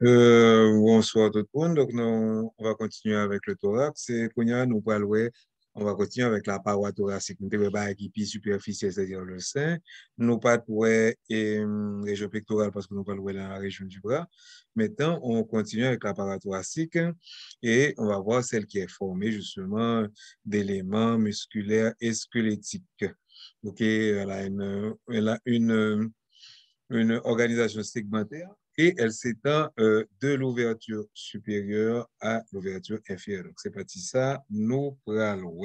Bonsoir tout le monde. Donc, on va continuer avec le thorax. Et Kounia, nous parlons, on va continuer avec la paroi thoracique. Nous devons pas qui plus superficielle, c'est-à-dire le sein. Nous parlons région pectorale parce que nous parlons dans la région du bras. Maintenant, on continue avec la paroi thoracique et on va voir celle qui est formée justement d'éléments musculaires et squelettiques. OK, elle a une organisation segmentaire et elle s'étend de l'ouverture supérieure à l'ouverture inférieure. Donc, c'est parti ça, nous prenons.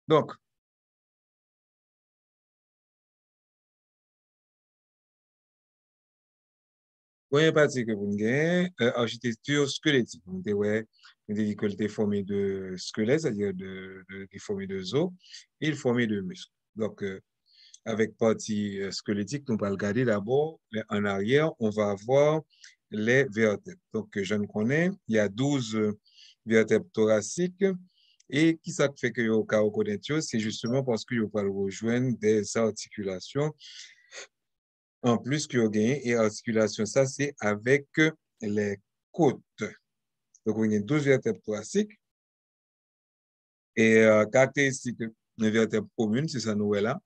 Donc, première partie que vous avez, architecture squelettique. Donc, ouais, on dit qu'elle est formée de squelette, c'est-à-dire formée de os, et formée de muscles. Donc, avec partie squelettique, nous allons regarder d'abord en arrière, on va voir les vertèbres. Donc, je ne connais, il y a 12 vertèbres thoraciques. Et qui ça fait que au cas où c'est justement parce que vous allez rejoindre des articulations en plus que vous gagnez. Et articulation, ça, c'est avec les côtes. Donc, on a 12 vertèbres thoraciques. Et caractéristique des vertèbres communes, c'est ça, nous est là.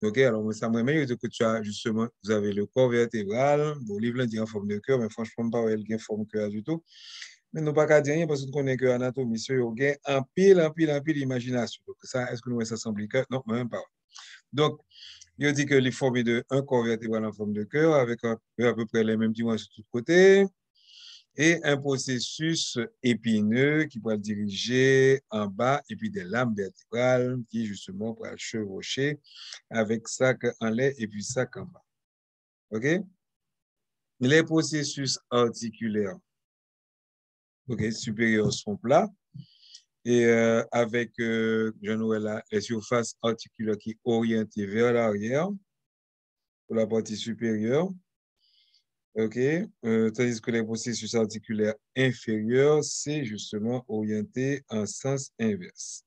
OK, alors, ça me met que tu as justement, vous avez le corps vertébral, vos livres dit en forme de cœur, mais franchement, pas elle en forme de cœur du tout. Mais nous pas qu'à dire rien parce qu'on connaît que l'anatomie, c'est un pile d'imagination. Donc, ça, est-ce que nous, ça semble que non, même pas. Donc, il dit que les formé de un corps vertébral en forme de cœur avec à peu près les mêmes dimensions de tous côtés et un processus épineux qui va diriger en bas et puis des lames vertébrales qui justement va chevaucher avec sac en lait et puis sac en bas. OK? Les processus articulaires supérieurs sont plats et avec, les surfaces articulaires qui orientées vers l'arrière pour la partie supérieure. OK? Tandis que les processus articulaires inférieurs, c'est justement orienté en sens inverse.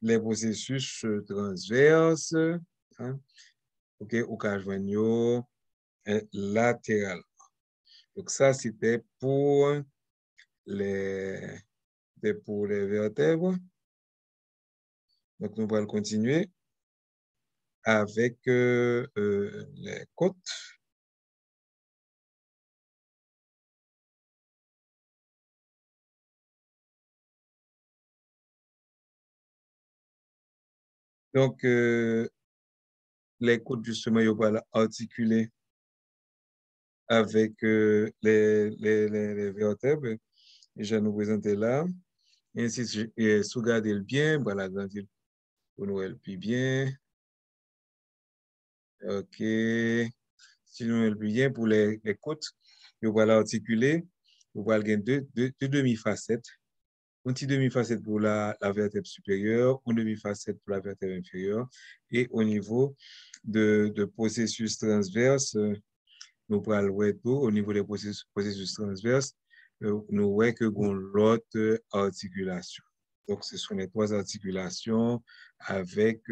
Les processus transverses, hein, OK, au cas joignot, latéral. Donc, ça, les, c'était pour les vertèbres. Donc, nous allons continuer avec les côtes. Donc, les côtes, justement, ils vont articuler avec les vertèbres. Et je vais nous présenter là. Et ainsi, si vous regardez le bien, voilà, pour nous le plus bien. OK. Si nous le plus bien, pour les côtes, vous allez articuler. Vous allez gagner deux demi-facettes. Une petite demi-facette pour la vertèbre supérieure, une demi-facette pour la vertèbre inférieure. Et au niveau de processus transverse, nous parlons tout. Au niveau des processus transverses, nous voyons que l'autre articulation. Donc, ce sont les trois articulations avec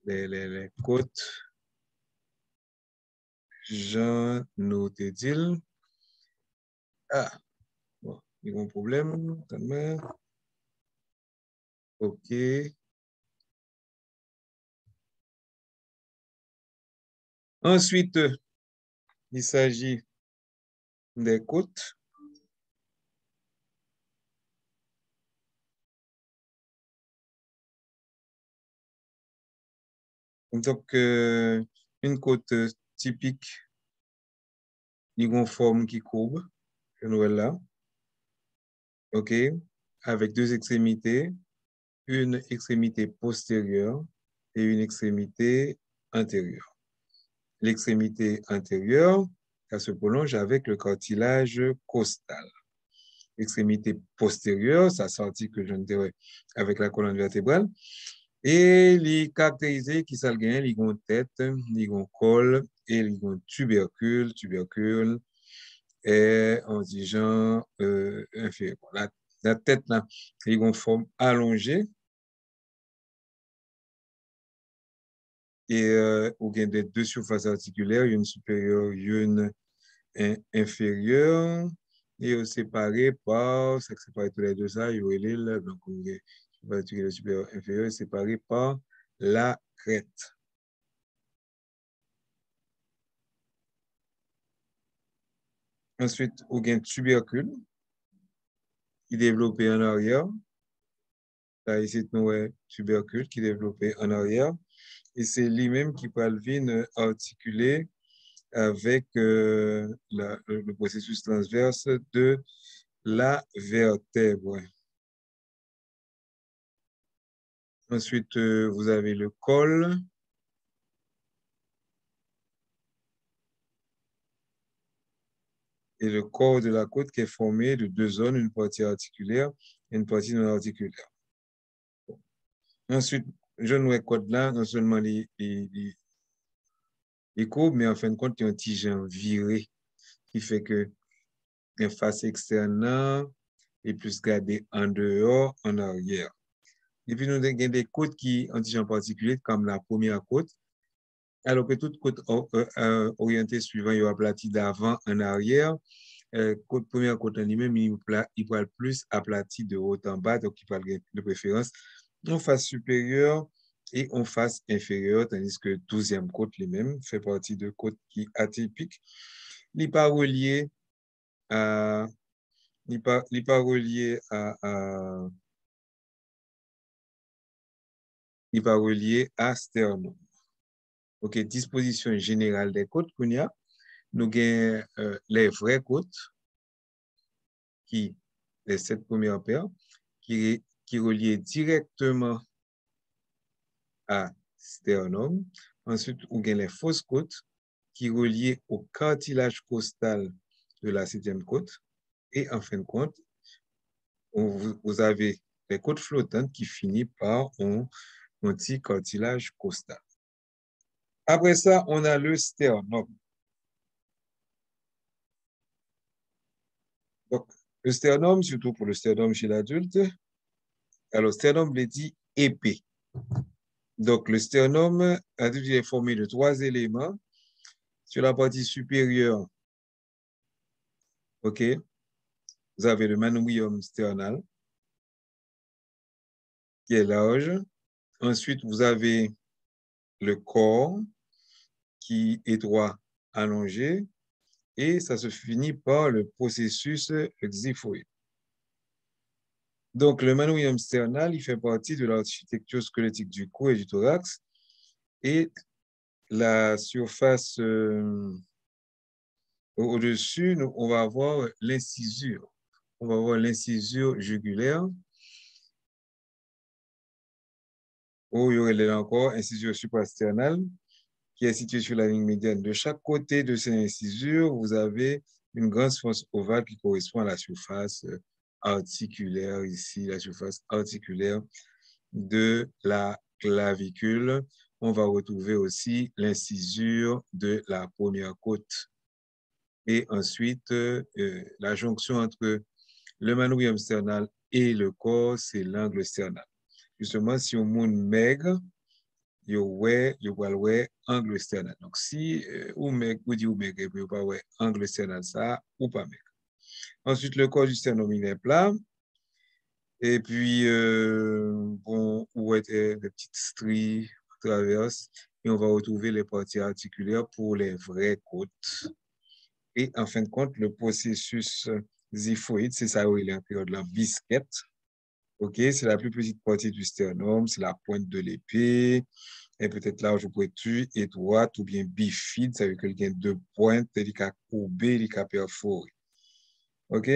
les côtes. Jean nous dit. Ah, bon, il y a un problème. OK. Ensuite, il s'agit des côtes. Donc, une côte typique, il y a une forme qui courbe, que nous là, OK, avec deux extrémités, une extrémité postérieure et une extrémité antérieure. L'extrémité antérieure, elle se prolonge avec le cartilage costal. L'extrémité postérieure, ça s'articule avec la colonne vertébrale. Et les caractérisés qui sont gagnent, ils ont tête, ils ont col et ils ont tubercule et en disant inférieur. La tête là, ils ont forme allongée Et ou bien des deux surfaces articulaires, une supérieure, une inférieure, et séparées par, ça sépare tous les deux ça, il y aurait l'île, donc le supérieur inférieur séparé par la crête. Ensuite, on a un tubercule qui est développé en arrière. Là, ici, nous avons un tubercule qui est développé en arrière. Et c'est lui-même qui peut venir articuler avec le processus transverse de la vertèbre. Ensuite, vous avez le col. Et le corps de la côte qui est formé de deux zones, une partie articulaire et une partie non articulaire. Ensuite, je ne côte là, non seulement les courbes, mais en fin de compte, il y a un tigent viré qui fait que la face externe est plus gardée en dehors, en arrière. Et puis, nous avons des côtes qui ont un tigent particulier, comme la première côte, alors que toute côte orientée suivant, il y a aplati d'avant en arrière. Première côte en lui-même, il va plus aplati de haut en bas, donc il va de préférence en face supérieure et en face inférieure, tandis que 12e côte lui-même fait partie de côte qui atypique. Il n'est pas relié à il pas relié à sternum. OK, disposition générale des côtes qu'on y a. Nous avons les vraies côtes qui les 7 premières paires qui reliaient directement à sternum. Ensuite, on a les fausses côtes qui relient au cartilage costal de la 7e côte. Et en fin de compte, vous avez les côtes flottantes qui finissent par un petit cartilage costal. Après ça, on a le sternum. Donc, le sternum, surtout pour le sternum chez l'adulte, alors sternum veut dire épée. Donc, le sternum adulte est formé de 3 éléments. Sur la partie supérieure, OK, vous avez le manubrium sternal qui est large. Ensuite, vous avez le corps qui est droit, allongé, et ça se finit par le processus xiphoïde. Donc, le manubrium sternal, il fait partie de l'architecture squelettique du cou et du thorax, et la surface au-dessus, on va avoir l'incisure. On va avoir l'incisure jugulaire, où il y aurait là encore incisure suprasternale, qui est située sur la ligne médiane. De chaque côté de ces incisures, vous avez une grande surface ovale qui correspond à la surface articulaire, ici, la surface articulaire de la clavicule. On va retrouver aussi l'incisure de la première côte. Et ensuite, la jonction entre le manubrium sternal et le corps, c'est l'angle sternal. Justement, si on monte maigre, yo ouais angle sternal. Donc si ou maigre ou dit ou maigre et puis pas ouais angle sternal ça ou pas maigre. Ensuite le corps du sternum il est plat et puis bon ou des petites stries traverses et on va retrouver les parties articulaires pour les vraies côtes. Et en fin de compte le processus xiphoïde, c'est ça où il est en période de la bisquette. OK, c'est la plus petite partie du sternum, c'est la pointe de l'épée. Et peut-être large ou pointu, étroite ou bien bifide, ça veut dire qu'il y a deux pointes, il y a courbé, il y a perforé. OK?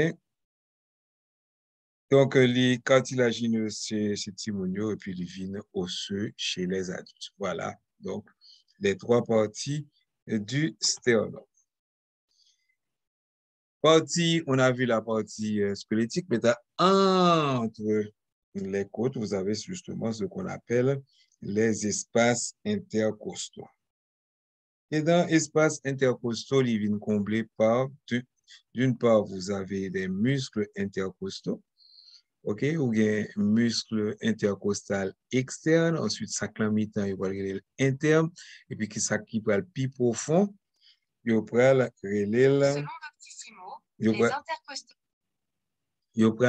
Donc, les cartilagineux, c'est timonio et puis les veines osseux chez les adultes. Voilà. Donc, les 3 parties du sternum. On a vu la partie squelettique, mais entre les côtes, vous avez justement ce qu'on appelle les espaces intercostaux. Et dans l'espace intercostal, il vient combler par, d'une part, vous avez des muscles intercostaux OK, ou bien muscle intercostal externe, ensuite sacral mi-temps, il va le interne, et puis qui ça qui va le plus profond, il va le relais, il va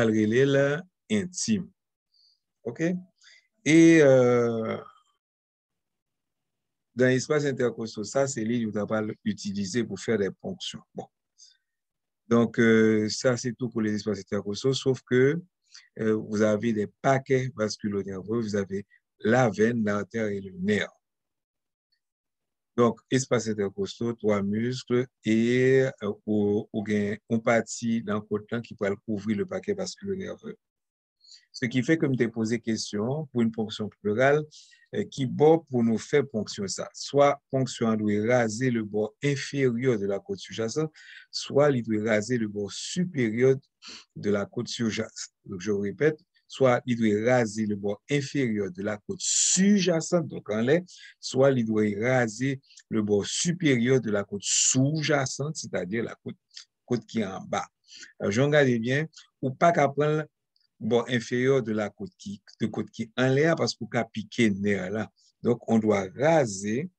le relais intime. OK? Et dans l'espace intercostal, ça, c'est lui qui va l'utiliser pour faire des ponctions. Bon. Donc, ça, c'est tout pour les espaces intercostaux, sauf que vous avez des paquets vasculo-nerveux, vous avez la veine, l'artère et le nerf. Donc, espace intercostaux, trois muscles et on partie dans le côté qui peut couvrir le paquet vasculo-nerveux. Ce qui fait que je t'ai posé question pour une ponction pleurale qui bon pour nous faire ponction ça. Soit ponction doit raser le bord inférieur de la côte sous-jacente, soit il doit raser le bord supérieur de la côte sous-jacente. Donc, je répète, soit il doit raser le bord inférieur de la côte sous-jacente, donc en l'air, soit il doit raser le bord supérieur de la côte sous-jacente, c'est-à-dire la côte qui est en bas. Alors, j'en garde bien, ou pas qu'à prendre bord inférieur de la côte qui en l'air parce qu'on a piqué nerf là. Donc, on doit raser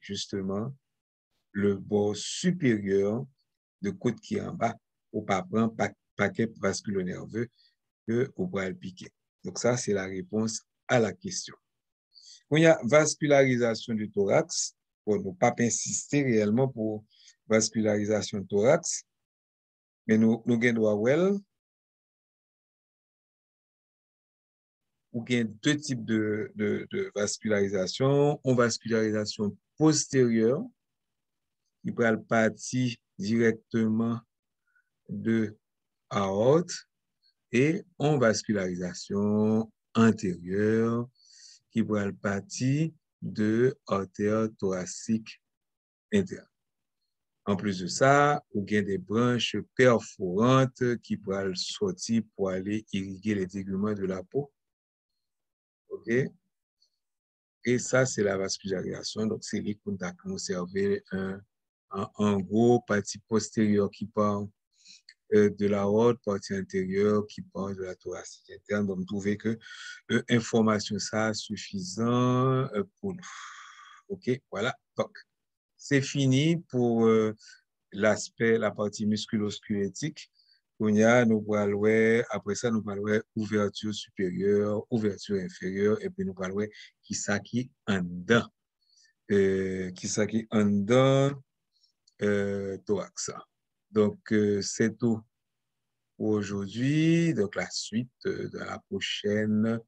justement le bord supérieur de côte qui est en bas pour pas prendre paquet vasculo-nerveux que on va le piquer. Donc, ça, c'est la réponse à la question. Quand il y a vascularisation du thorax, pour ne pas insister réellement pour vascularisation du thorax, mais nous avons well, ou bien deux types de vascularisation. Une vascularisation postérieure, qui peut partir directement de aorte, et une vascularisation antérieure, qui peut partir de artère thoracique interne. En plus de ça, il y a des branches perforantes qui peuvent sortir pour aller irriguer les téguments de la peau. OK? Et ça, c'est la vascularisation. Donc, c'est les qu'on a conservé en gros, partie postérieure qui part de la haute, partie intérieure qui part de la thoracique interne. Donc, vous trouvez que information ça suffisant pour nous. OK, voilà. Donc, c'est fini pour l'aspect, la partie musculo-squelettique. Après ça, nous parlons ouverture supérieure, ouverture inférieure, et puis nous parlons qui ça qui en dedans. Qui ça qui en dedans thorax. Donc, c'est tout pour aujourd'hui. Donc, la suite dans la prochaine